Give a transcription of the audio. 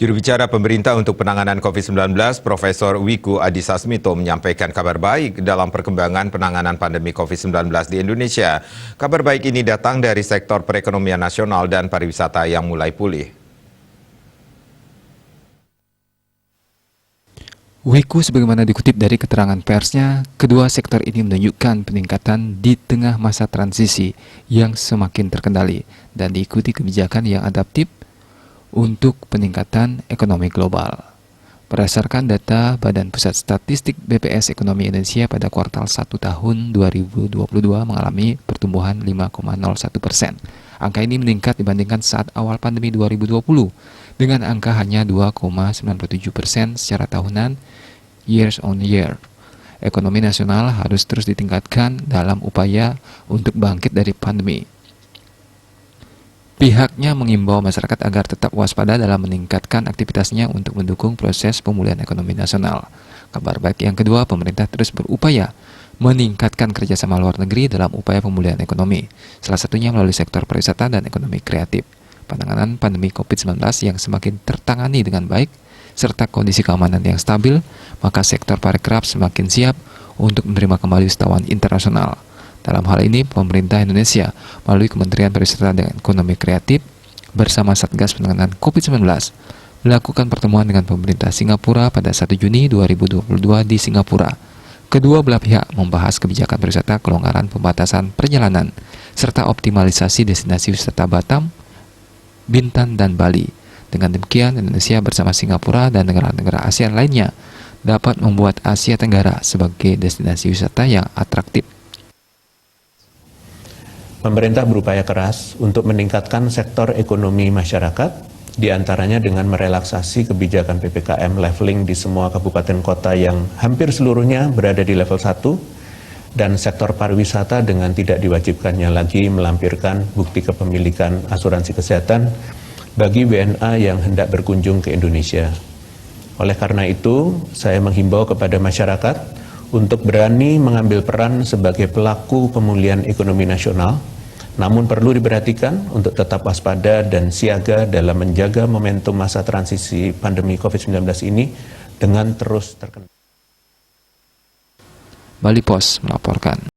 Juru bicara pemerintah untuk penanganan COVID-19, Profesor Wiku Adhisa Smito menyampaikan kabar baik dalam perkembangan penanganan pandemi COVID-19 di Indonesia. Kabar baik ini datang dari sektor perekonomian nasional dan pariwisata yang mulai pulih. Wiku sebagaimana dikutip dari keterangan persnya, kedua sektor ini menunjukkan peningkatan di tengah masa transisi yang semakin terkendali dan diikuti kebijakan yang adaptif untuk peningkatan ekonomi global. Berdasarkan data Badan Pusat Statistik BPS Ekonomi Indonesia pada kuartal 1 tahun 2022 mengalami pertumbuhan 5,01%. Angka ini meningkat dibandingkan saat awal pandemi 2020 dengan angka hanya 2,97% secara tahunan years on year. Ekonomi nasional harus terus ditingkatkan dalam upaya untuk bangkit dari pandemi. Pihaknya mengimbau masyarakat agar tetap waspada dalam meningkatkan aktivitasnya untuk mendukung proses pemulihan ekonomi nasional. Kabar baik yang kedua, pemerintah terus berupaya meningkatkan kerjasama luar negeri dalam upaya pemulihan ekonomi, salah satunya melalui sektor pariwisata dan ekonomi kreatif. Penanganan pandemi COVID-19 yang semakin tertangani dengan baik, serta kondisi keamanan yang stabil, maka sektor parekraf semakin siap untuk menerima kembali wisatawan internasional. Dalam hal ini, pemerintah Indonesia melalui Kementerian Pariwisata dan Ekonomi Kreatif bersama Satgas Penanganan COVID-19 melakukan pertemuan dengan pemerintah Singapura pada 1 Juni 2022 di Singapura. Kedua belah pihak membahas kebijakan pariwisata, kelonggaran pembatasan perjalanan, serta optimalisasi destinasi wisata Batam, Bintan, dan Bali. Dengan demikian, Indonesia bersama Singapura dan negara-negara ASEAN lainnya dapat membuat Asia Tenggara sebagai destinasi wisata yang atraktif. Pemerintah berupaya keras untuk meningkatkan sektor ekonomi masyarakat, diantaranya dengan merelaksasi kebijakan PPKM leveling di semua kabupaten kota yang hampir seluruhnya berada di level 1, dan sektor pariwisata dengan tidak diwajibkannya lagi melampirkan bukti kepemilikan asuransi kesehatan bagi WNA yang hendak berkunjung ke Indonesia. Oleh karena itu, saya menghimbau kepada masyarakat untuk berani mengambil peran sebagai pelaku pemulihan ekonomi nasional, namun perlu diperhatikan untuk tetap waspada dan siaga dalam menjaga momentum masa transisi pandemi COVID-19 ini dengan terus terkendali. Bali Pos melaporkan.